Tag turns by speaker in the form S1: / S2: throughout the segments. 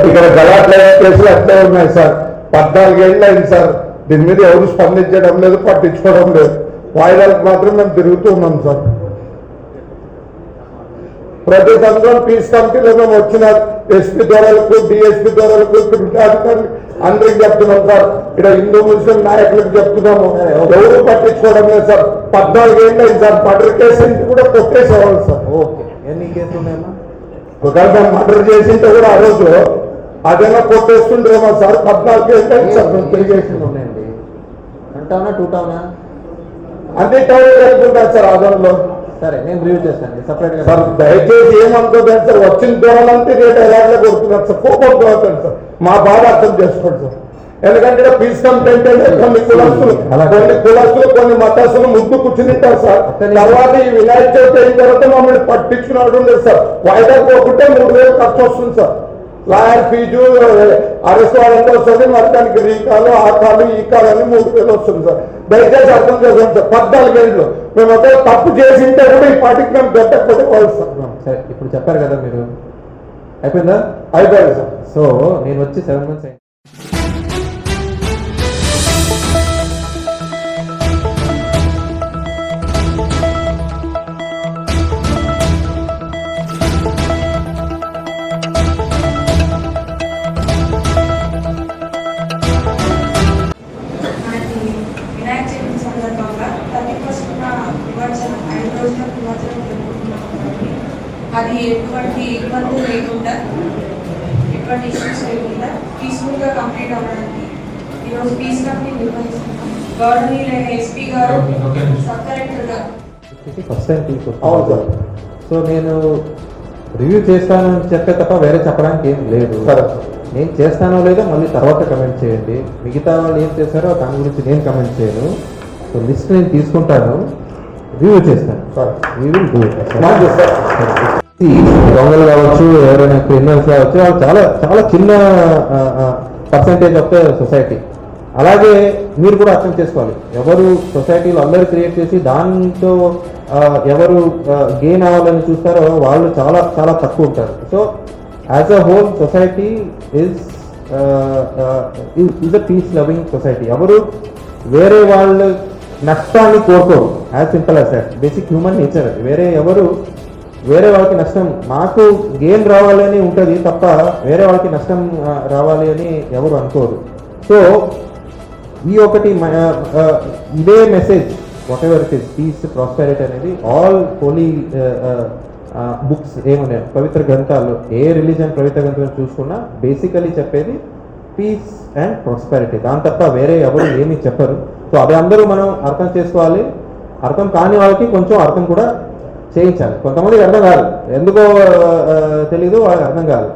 S1: ఇక్కడ గలాట్ల కేసులు అట్లే ఉన్నాయి సార్. 14 ఏళ్ళు అయింది సార్. దీని మీద ఎవరు స్పందించడం లేదు, పట్టించుకోవడం లేదు. వాయిదాలకు మాత్రం మేము తిరుగుతూ ఉన్నాం సార్. ప్రతి సంవత్సరం పీస్ కమిటీలో మేము వచ్చిన ఎస్పీ ద్వారాలకు, డిఎస్పీ ద్వారాలకు, అధికారులు అందరికి చెప్తున్నాం సార్. ఇక్కడ హిందూ ముస్లిం నాయకులకు చెప్తున్నాము, ఎవరు పట్టించుకోవడం లేదు సార్. 14 ఏళ్ళు అయింది సార్. మర్డర్ కేసు కూడా కొట్టేసేవాళ్ళు సార్.
S2: ఓకే, ఎన్ని కేసులు ఉన్నాయమ్మా?
S1: ఒకవేళ మేము మర్డర్ చేసింటే కూడా ఆ రోజు అదేనా కొట్టేస్తుండేమో సార్. 14 కేసులు అయింది సార్.
S2: ఉన్నాయండి. అంటావునా టూటావునా?
S1: అన్ని టౌన్ జరుగుతుంటారు సార్ ఆదంలో.
S2: సరే, నేను రివ్యూ చేస్తాను సపరేట్ గా.
S1: సార్ దయచేసి ఏమనుకోదండి సార్. వచ్చిన దూరాలంటే రేట్ ఎలాగో కొడుతున్నారు సార్. కోపం పోతుంది సార్. మా బాధ అర్థం చేసుకోండి సార్. ఎందుకంటే పీస్ కంప్లైంట్ అంటే కొన్ని కులస్తులు కొన్ని మతస్థులు ముద్దు కూర్చునింటారు సార్. తర్వాత ఈ వినాయక చవితి అయిన తర్వాత మమ్మల్ని పట్టించుకున్నాడు ఉండదు సార్. వాయిదా పోకుంటే 3000 ఖర్చు వస్తుంది sir. Lawyer fee, arrest warrant వస్తుంది, మరి దానికి రీకాలు, ఆ కాలు, ఈ కాలు అని 3000 వస్తుంది సార్. దయచేసి అర్థం చేసుకోండి సార్. 14 ఏళ్ళు మేము ఒక తప్పు చేసింటే కూడా ఈ పార్టీకి మేము గట్టకపోతే వాళ్ళు.
S2: సరే, ఇప్పుడు చెప్పారు కదా మీరు, అయిపోయిందా?
S1: అయిపోయింది సార్.
S2: సో నేను వచ్చి 7 months అయింది.
S3: అది ఎటువంటి ఇబ్బంది లేకుండా, ఎటువంటి ఇష్యూస్ లేకుండా పీస్ఫుల్గా కంప్లీట్ అవ్వడానికి ఈరోజు పీస్ కంప్లీట్ నిర్వహిస్తున్నాం. గవర్నర్ ఎస్పీ గారు, సబ్ కలెక్టర్ గారు
S2: ఫస్ట్ టైం తీసుకొస్తాను. సో నేను రివ్యూ చేస్తానని చెప్పే తప్ప వేరే చెప్పడానికి ఏం లేదు. నేను చేస్తానో లేదో మళ్ళీ తర్వాత కమెంట్ చేయండి. మిగతా వాళ్ళు ఏం చేశారో దాని గురించి నేను కమెంట్ చేయను. సో లిస్ట్ నేను తీసుకుంటాను, రివ్యూ చేస్తాను. దొంగలు కావచ్చు, ఎవరైనా క్రిమినల్స్ కావచ్చు, వాళ్ళు చాలా చాలా చిన్న పర్సంటేజ్ ఆఫ్ ద సొసైటీ. అలాగే మీరు కూడా అర్థం చేసుకోవాలి, ఎవరు సొసైటీలో అందరూ క్రియేట్ చేసి దాంతో ఎవరు గెయిన్ అవ్వాలని చూస్తారో వాళ్ళు చాలా చాలా తక్కువ ఉంటారు. So as a whole society is a peace loving society. ఎవరు వేరే వాళ్ళు నష్టాన్ని కోరుకోరు. As simple as that. Basic human nature అది. వేరే వాళ్ళకి నష్టం, మాకు గెయిన్ రావాలి అని ఉంటుంది తప్ప వేరే వాళ్ళకి నష్టం రావాలి అని ఎవరు అనుకోరు. సో ఈ ఒకటి ఇదే message, whatever it is, peace, prosperity అనేది ఆల్ హోలీ బుక్స్ ఏమున్నాయి, పవిత్ర గ్రంథాలు, ఏ రిలీజన్ పవిత్ర గ్రంథాలు చూసుకున్నా బేసికలీ చెప్పేది పీస్ అండ్ ప్రాస్పెరిటీ. దాని తప్ప వేరే ఎవరు ఏమీ చెప్పరు. సో అది అందరూ మనం అర్థం చేసుకోవాలి. అర్థం కాని వాళ్ళకి కొంచెం అర్థం కూడా చేయించాలి. కొంతమందికి అర్థం కాదు, ఎందుకో తెలీదు, వాళ్ళకి అర్థం కాదు.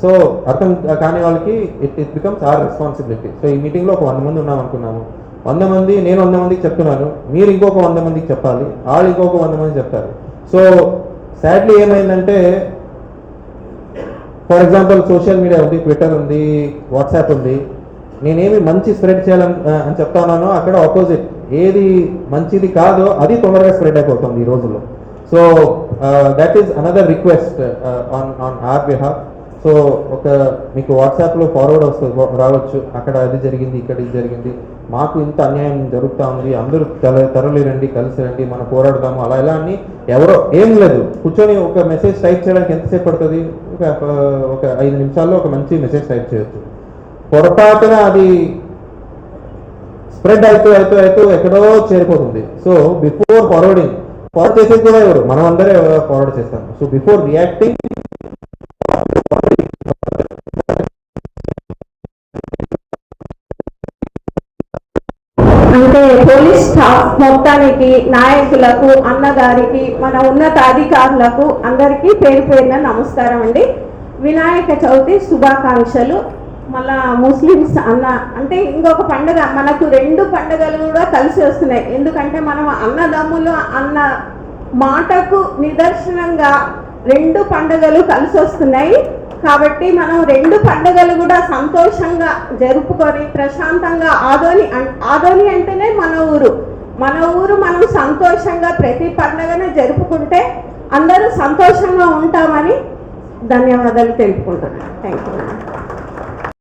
S2: సో అర్థం కాని వాళ్ళకి it becomes our responsibility. So ఈ మీటింగ్లో ఒక 100 మంది ఉన్నాం అనుకున్నాము. 100 మంది, నేను 100 మందికి చెప్తున్నాను, మీరు ఇంకొక 100 మందికి చెప్పాలి, వాళ్ళు ఇంకొక 100 మంది చెప్తారు. సో సాడ్లీ ఏమైందంటే, ఫర్ ఎగ్జాంపుల్ సోషల్ మీడియా ఉంది, ట్విట్టర్ ఉంది, వాట్సాప్ ఉంది. నేనేమి మంచి స్ప్రెడ్ చేయాలని అని చెప్తా ఉన్నానో అక్కడ ఆపోజిట్, ఏది మంచిది కాదో అది తొందరగా స్ప్రెడ్ అయిపోతుంది ఈ రోజుల్లో. So that is another request on our behalf. So ఒక మీకు వాట్సాప్లో ఫార్వర్డ్ రావచ్చు, అక్కడ అది జరిగింది, ఇక్కడ ఇది జరిగింది, మాకు ఇంత అన్యాయం జరుగుతూ ఉంది, అందరూ తరలి రండి, కలిసి రండి, మనం పోరాడదాము, అలా ఎలా అని ఎవరో ఏం లేదు. కూర్చొని ఒక మెసేజ్ టైప్ చేయడానికి ఎంతసేపు పడుతుంది? ఒక 5 నిమిషాల్లో ఒక మంచి మెసేజ్ టైప్ చేయొచ్చు. పొరపాటున అది స్ప్రెడ్ అవుతూ ఎక్కడో చేరిపోతుంది. సో బిఫోర్ ఫార్వర్డ్ చేసేది కూడా ఎవరు? మనం అందరే ఫార్వర్డ్ చేస్తాం. సో బిఫోర్ రియాక్టింగ్
S4: అంటే పోలీస్ స్టాఫ్ మొత్తానికి, నాయకులకు, అన్నగారికి, మన ఉన్నతాధికారులకు అందరికీ పేరు పేరున నమస్కారం అండి. వినాయక చవితి శుభాకాంక్షలు. మళ్ళా ముస్లిమ్స్ అంటే ఇంకొక పండుగ, మనకు 2 పండుగలు కూడా కలిసి వస్తున్నాయి. ఎందుకంటే మనం అన్నదమ్ములు అన్న మాటకు నిదర్శనంగా 2 పండుగలు కలిసి వస్తున్నాయి. కాబట్టి మనం 2 పండుగలు కూడా సంతోషంగా జరుపుకొని ప్రశాంతంగా, ఆదోని అంటేనే మన ఊరు మనం సంతోషంగా ప్రతి పండుగను జరుపుకుంటే అందరూ సంతోషంగా ఉంటామని ధన్యవాదాలు తెలుపుకుంటున్నాను. Thank you.